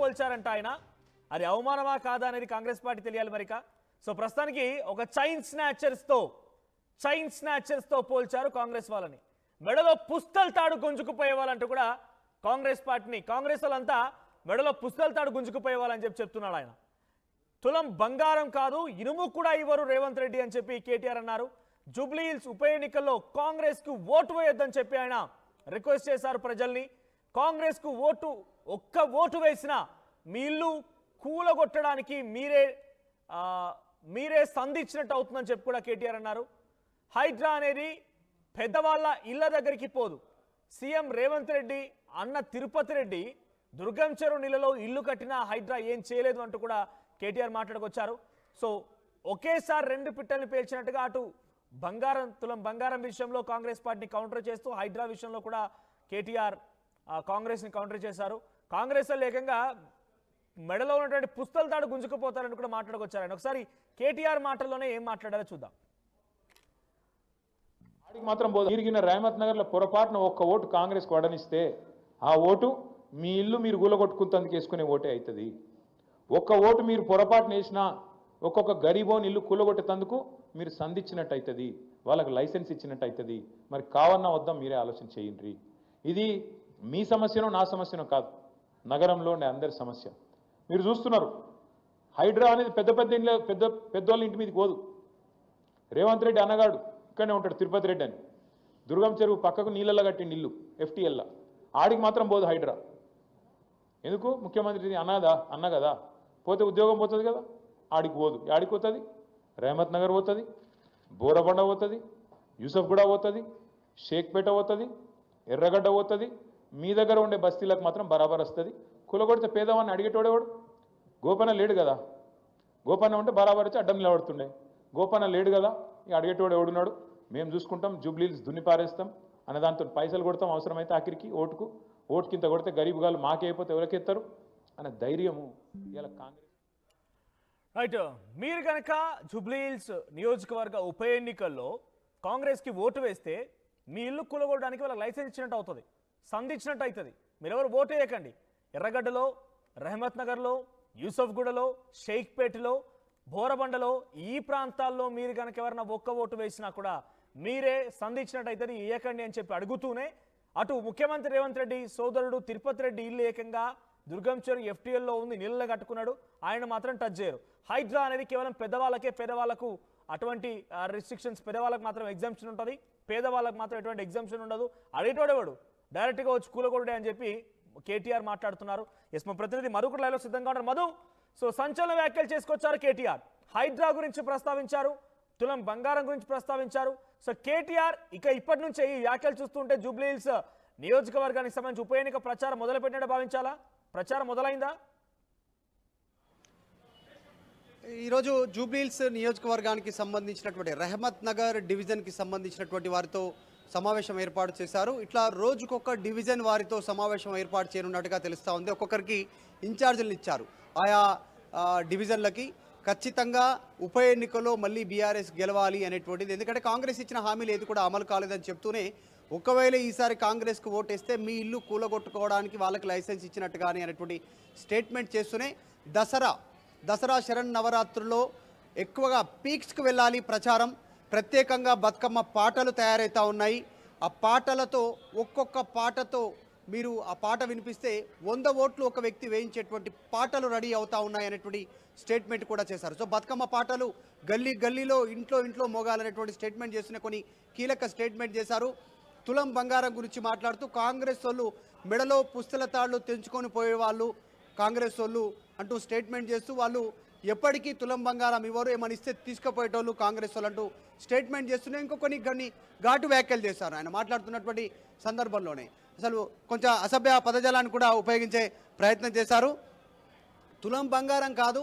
పోల్చారంట ఆయన. అది అవమానమా కాదా అనేది కాంగ్రెస్ పార్టీ తెలియాలి మరిక. సో ప్రస్తుతానికి ఒక చైన్ స్నాచర్స్తో పోల్చారు కాంగ్రెస్ వాళ్ళని. మెడలో పుస్తల్ తాడు గుంజుకుపోయే వాళ్ళంటూ కూడా కాంగ్రెస్ వాళ్ళంతా మెడలో పుస్తల్ తాడు గుంజుకుపోయే వాళ్ళని చెప్తున్నాడు ఆయన. తులం బంగారం కాదు, ఇనుము కూడా ఇవ్వరు రేవంత్ రెడ్డి అని చెప్పి కేటీఆర్ అన్నారు. జూబ్లీ హిల్స్ ఉప ఎన్నికల్లో కాంగ్రెస్ కు ఓటు వేయొద్దని చెప్పి ఆయన రిక్వెస్ట్ చేశారు ప్రజల్ని. కాంగ్రెస్ కు ఒక్క ఓటు వేసినా మీ ఇల్లు కూలగొట్టడానికి మీరే సంధించినట్టు అవుతుందని చెప్పి కూడా కేటీఆర్ అన్నారు. హైడ్రా అనేది పెద్దవాళ్ళ ఇళ్ల దగ్గరికి పోదు. సీఎం రేవంత్ రెడ్డి అన్న తిరుపతి రెడ్డి దుర్గం చెరువు నీళ్ళలో ఇల్లు కట్టిన హైడ్రా ఏం చేయలేదు అంటూ కూడా కేటీఆర్ మాట్లాడుకొచ్చారు. సో ఒకేసారి రెండు పిట్టల్ని పేల్చినట్టుగా అటు తులం బంగారం విషయంలో కాంగ్రెస్ పార్టీని కౌంటర్ చేస్తూ హైడ్రా విషయంలో కూడా కేటీఆర్ కాంగ్రెస్ని కౌంటర్ చేశారు. కాంగ్రెస్ ఏకంగా మెడలో ఉన్నటువంటి పుస్తల తాడు గుంజుకుపోతారని కూడా మాట్లాడుకొచ్చారు ఆయన. ఒకసారి కేటీఆర్ మాటల్లోనే ఏం మాట్లాడారో చూద్దాం. మాత్రం తిరిగిన రేవంత్ నగర్లో పొరపాటున ఒక్క ఓటు కాంగ్రెస్ వడనిస్తే ఆ ఓటు మీ ఇల్లు మీరు కూలగొట్టుకుంటందుకు వేసుకునే ఓటే అవుతుంది. ఒక్క ఓటు మీరు పొరపాటున వేసినా ఒక్కొక్క గరీబోని ఇల్లు కూలగొట్టేందుకు మీరు సంధించినట్టు అవుతుంది, వాళ్ళకి లైసెన్స్ ఇచ్చినట్టు అవుతుంది. మరి కావన్నా వద్దాం మీరే ఆలోచన చేయండి. ఇది మీ సమస్యనో నా సమస్యనో కాదు, నగరంలో ఉండే అందరి సమస్య. మీరు చూస్తున్నారు హైడ్రా అనేది పెద్దోళ్ళ ఇంటి మీదకి పోదు. రేవంత్ రెడ్డి అన్నగాడు ఇక్కడనే ఉంటాడు, తిరుపతి రెడ్డి అని, దుర్గం చెరువు పక్కకు నీళ్ళల్లో కట్టిండి ఇల్లు FTL. ఆడికి మాత్రం పోదు హైడ్రా. ఎందుకు? ముఖ్యమంత్రి అన్న కదా, పోతే ఉద్యోగం పోతుంది కదా, ఆడికి పోదు. ఆడికి పోతుంది, రేవంత్ నగర్ పోతుంది, బోరబండ పోతుంది, యూసఫ్గూడ పోతుంది, షేక్పేట పోతుంది, ఎర్రగడ్డ పోతుంది. మీ దగ్గర ఉండే బస్తీలకు మాత్రం బరాబర్ వస్తుంది. కులగొడితే పేదవాడిని అడిగేటోడేవాడు? గోపన్న లేడు కదా, గోపన్న ఉంటే బరాబర్ వచ్చి అడ్డం నిలబడుతుండే. గోపన్న లేడు కదా, ఇక అడిగేటోడు ఎవడున్నాడు? మేము చూసుకుంటాం, జూబ్లీ హిల్స్ దున్ని పారేస్తాం అనే దాంతో పైసలు కొడతాం, అవసరమైతే ఆఖరికి ఓటుకింత కొడితే గరీబ్ గాళ్ళు మాకేయిపోతే ఎవరికెత్తారు అనే ధైర్యము ఇలా కాంగ్రెస్. రైట్, మీరు కనుక జూబ్లీ హిల్స్ నియోజకవర్గ ఉప ఎన్నికల్లో కాంగ్రెస్కి ఓటు వేస్తే మీ ఇల్లు కూలగొట్టడానికి వాళ్ళకి లైసెన్స్ ఇచ్చినట్టు అవుతుంది, సంధించినట్టు అవుతుంది. మీరెవరు ఓటు వేయకండి. ఎర్రగడ్డలో, రహమత్ నగర్లో, యూసఫ్గూడలో, షేక్పేటలో, బోరబండలో ఈ ప్రాంతాల్లో మీరు కనుక ఎవరైనా ఒక్క ఓటు వేసినా కూడా మీరే సంధించినట్టు అవుతుంది, వేయకండి అని చెప్పి అడుగుతూనే అటు ముఖ్యమంత్రి రేవంత్ రెడ్డి సోదరుడు తిరుపతి రెడ్డి ఇల్లు ఏకంగా దుర్గం చెరువు FTLలో ఉంది, నీళ్ళలో కట్టుకున్నాడు. ఆయన మాత్రం టచ్ చేయరు. హైడ్రా అనేది కేవలం పేదవాళ్ళకు అటువంటి రిస్ట్రిక్షన్స్, పేదవాళ్ళకు మాత్రం ఎగ్జామ్షన్ ఉంటుంది, పేదవాళ్ళకు మాత్రం ఎటువంటి ఎగ్జామ్షన్ ఉండదు. అడిగేటోడేవాడు డైరెక్ట్గా వచ్చి కూలగొడే అని చెప్పి కేటీఆర్ మాట్లాడుతున్నారు. ఎస్, మా ప్రతినిధి మధు కూడా లైవ్లో సిద్ధంగా ఉన్నారు. మధు, సో సంచలన వ్యాఖ్యలు చేసుకొచ్చారు కేటీఆర్. హైడ్రా గురించి ప్రస్తావించారు, తులం బంగారం గురించి ప్రస్తావించారు. సో కేటీఆర్ ఇప్పటి నుంచే ఈ వ్యాఖ్యలు చూస్తుంటే జూబ్లీ హిల్స్ నియోజకవర్గానికి సంబంధించి ఉప ఎన్నిక ప్రచారం మొదలుపెట్టినట్టు భావించాలా? ప్రచారం మొదలైందా? ఈరోజు జూబ్లీ హిల్స్ నియోజకవర్గానికి సంబంధించినటువంటి రహమత్ నగర్ డివిజన్కి సంబంధించినటువంటి వారితో సమావేశం ఏర్పాటు చేశారు. ఇట్లా రోజుకొక డివిజన్ వారితో సమావేశం ఏర్పాటు చేయనున్నట్టుగా తెలుస్తూ ఉంది. ఒక్కొక్కరికి ఇన్ఛార్జీలు ఇచ్చారు ఆయా డివిజన్లకి. ఖచ్చితంగా ఉప ఎన్నికల్లో మళ్ళీ బీఆర్ఎస్ గెలవాలి అనేటువంటిది, ఎందుకంటే కాంగ్రెస్ ఇచ్చిన హామీలు ఏది కూడా అమలు కాలేదని చెప్తూనే ఒకవేళ ఈసారి కాంగ్రెస్కు ఓటేస్తే మీ ఇల్లు కూలగొట్టుకోవడానికి వాళ్ళకి లైసెన్స్ ఇచ్చినట్టు కానీ అనేటువంటి స్టేట్మెంట్ చేస్తూనే దసరా శరణ్ నవరాత్రుల్లో ఎక్కువగా పీక్స్కి వెళ్ళాలి ప్రచారం. ప్రత్యేకంగా బతుకమ్మ పాటలు తయారవుతూ ఉన్నాయి. ఆ పాటలతో ఒక్కొక్క పాటతో మీరు ఆ పాట వినిపిస్తే 100 ఓట్లు ఒక వ్యక్తి వేయించేటువంటి పాటలు రెడీ అవుతూ ఉన్నాయి అనేటువంటి స్టేట్మెంట్ కూడా చేశారు. సో బతుకమ్మ పాటలు గల్లీలో ఇంట్లో మోగాలనేటువంటి స్టేట్మెంట్ చేసిన కొన్ని కీలక స్టేట్మెంట్ చేశారు. తులం బంగారం గురించి మాట్లాడుతూ కాంగ్రెస్ వాళ్ళు మెడలో పుస్తల తాళ్లు తెంచుకొని పోయేవాళ్ళు కాంగ్రెస్ వాళ్ళు అంటూ స్టేట్మెంట్ చేస్తూ వాళ్ళు ఎప్పటికీ తులం బంగారం ఇవ్వరు, ఏమని ఇస్తే తీసుకుపోయేటోళ్ళు కాంగ్రెస్ వాళ్ళు అంటూ స్టేట్మెంట్ చేస్తూనే కొన్ని ఘాటు వ్యాఖ్యలు చేశారు ఆయన మాట్లాడుతున్నటువంటి సందర్భంలోనే. అసలు కొంచెం అసభ్య పదజాలాన్ని కూడా ఉపయోగించే ప్రయత్నం చేశారు. తులం బంగారం కాదు,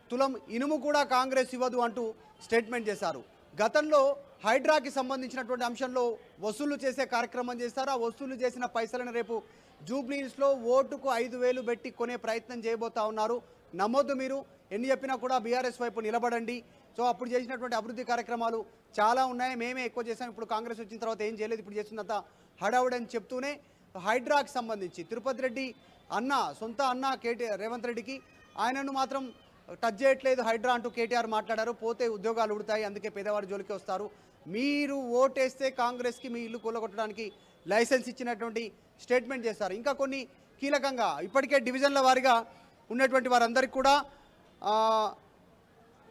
తులం ఇనుము కూడా కాంగ్రెస్ ఇవ్వదు అంటూ స్టేట్మెంట్ చేశారు. గతంలో హైడ్రాకి సంబంధించినటువంటి అంశంలో వసూలు చేసే కార్యక్రమం చేస్తారు. ఆ వసూలు చేసిన పైసలను రేపు జూబ్లీ హిల్స్లో ఓటుకు 5,000 పెట్టి కొనే ప్రయత్నం చేయబోతా ఉన్నారు. నమ్మొద్దు, మీరు ఎన్ని చెప్పినా కూడా బీఆర్ఎస్ వైపు నిలబడండి. సో అప్పుడు చేసినటువంటి అభివృద్ధి కార్యక్రమాలు చాలా ఉన్నాయి, మేమే ఎక్కువ చేసాం, ఇప్పుడు కాంగ్రెస్ వచ్చిన తర్వాత ఏం చేయలేదు, ఇప్పుడు చేస్తున్నంత హడావుడని చెప్తూనే హైడ్రాకి సంబంధించి తిరుపతి రెడ్డి అన్న సొంత అన్న కేటీఆర్ రేవంత్ రెడ్డికి ఆయనను మాత్రం టచ్ చేయట్లేదు హైడ్రా అంటూ కేటీఆర్ మాట్లాడారు. పోతే ఉద్యోగాలు ఉడతాయి, అందుకే పేదవారి జోలికి వస్తారు. మీరు ఓటేస్తే కాంగ్రెస్కి మీ ఇల్లు కూలగొట్టడానికి లైసెన్స్ ఇచ్చినటువంటి స్టేట్మెంట్ చేస్తారు. ఇంకా కొన్ని కీలకంగా ఇప్పటికే డివిజన్ల వారీగా ఉన్నటువంటి వారందరికీ కూడా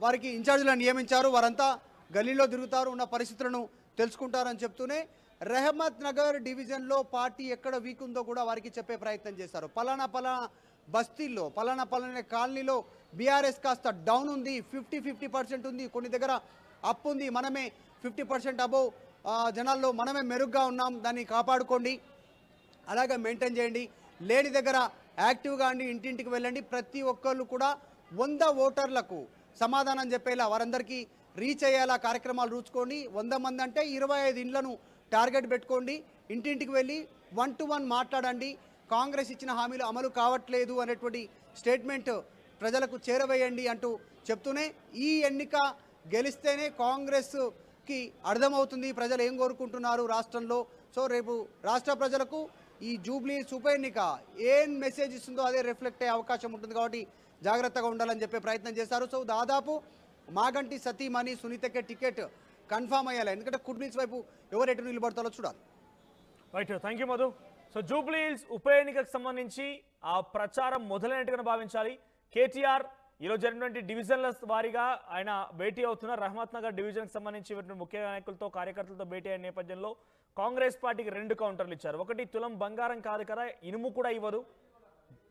వారికి ఇన్ఛార్జీలను నియమించారు. వారంతా గల్లీలో తిరుగుతారు, ఉన్న పరిస్థితులను తెలుసుకుంటారని చెప్తూనే రెహమత్ నగర్ డివిజన్లో పార్టీ ఎక్కడ వీక్ ఉందో కూడా వారికి చెప్పే ప్రయత్నం చేశారు. పలానా బస్తీల్లో పలానా కాలనీలో బీఆర్ఎస్ కాస్త డౌన్ ఉంది, 50% ఉంది, కొన్ని దగ్గర అప్ ఉంది, మనమే 50% అబోవ్ జనాల్లో మనమే మెరుగ్గా ఉన్నాం, దాన్ని కాపాడుకోండి, అలాగే మెయింటైన్ చేయండి, లేని దగ్గర యాక్టివ్గా అండి, ఇంటింటికి వెళ్ళండి, ప్రతి ఒక్కళ్ళు కూడా 100 ఓటర్లకు సమాధానం చెప్పేలా వారందరికీ రీచ్ అయ్యేలా కార్యక్రమాలు రూచుకోండి. 100 మంది అంటే 25 ఇండ్లను టార్గెట్ పెట్టుకోండి, ఇంటింటికి వెళ్ళి 1 to 1 మాట్లాడండి, కాంగ్రెస్ ఇచ్చిన హామీలు అమలు కావట్లేదు అనేటువంటి స్టేట్మెంట్ ప్రజలకు చేరవేయండి అంటూ చెప్తూనే ఈ ఎన్నిక గెలిస్తేనే కాంగ్రెస్కి అర్థమవుతుంది ప్రజలు ఏం కోరుకుంటున్నారు రాష్ట్రంలో. సో రేపు రాష్ట్ర ప్రజలకు ఈ జూబ్లీ ఉప ఎన్నిక ఏం మెసేజ్ ఇస్తుందో అదే రిఫ్లెక్ట్ అయ్యే అవకాశం ఉంటుంది కాబట్టి జాగ్రత్తగా ఉండాలని చెప్పే ప్రయత్నం చేశారు. సో దాదాపు మాగంటి సతీమణి సునీతకే టికెట్ కన్ఫామ్ అయ్యాలి, ఎందుకంటే కుడ్మిల్స్ వైపు ఎవరు ఎటు నిలబడతారో చూడాలి. Right, thank you Madhu. So Jubilee hills ఉప ఎన్నికకు సంబంధించి ఆ ప్రచారం మొదలైనట్టుగా భావించాలి. కేటీఆర్ ఈరోజు జరిగినటువంటి డివిజన్ల వారీగా ఆయన భేటీ అవుతున్నారు. రహమత్ నగర్ డివిజన్కి సంబంధించి ముఖ్య నాయకులతో కార్యకర్తలతో భేటీ అయిన నేపథ్యంలో కాంగ్రెస్ పార్టీకి 2 కౌంటర్లు ఇచ్చారు. ఒకటి, తులం బంగారం కాదు కదా, ఇనుము కూడా ఇవ్వదు,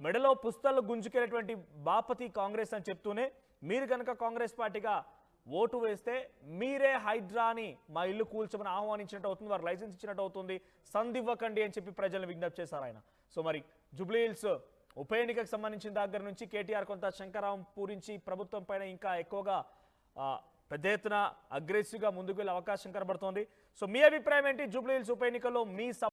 మెడలో పుస్తలు గుంజుకెళ్ళేటువంటి బాపతి కాంగ్రెస్ అని చెప్తూనే మీరు కనుక కాంగ్రెస్ పార్టీగా ఓటు వేస్తే మీరే హైడ్రాని మా ఇల్లు కూల్చమని ఆహ్వానించినట్టు అవుతుంది, వారు లైసెన్స్ ఇచ్చినట్టు అవుతుంది, సందివ్వకండి అని చెప్పి ప్రజలను విజ్ఞప్తి చేశారు ఆయన. సో మరి జూబ్లీ హిల్స్ ఉప ఎన్నికకు సంబంధించిన దగ్గర నుంచి కేటీఆర్ కొంత శంకరావం పూరించి ప్రభుత్వం పైన ఇంకా ఎక్కువగా పెద్ద ఎత్తున అగ్రెసివ్గా ముందుకు వెళ్ళే అవకాశం కనబడుతోంది. సో మీ అభిప్రాయం ఏంటి? జూబ్లీ హిల్స్ ఉప ఎన్నికల్లో మీ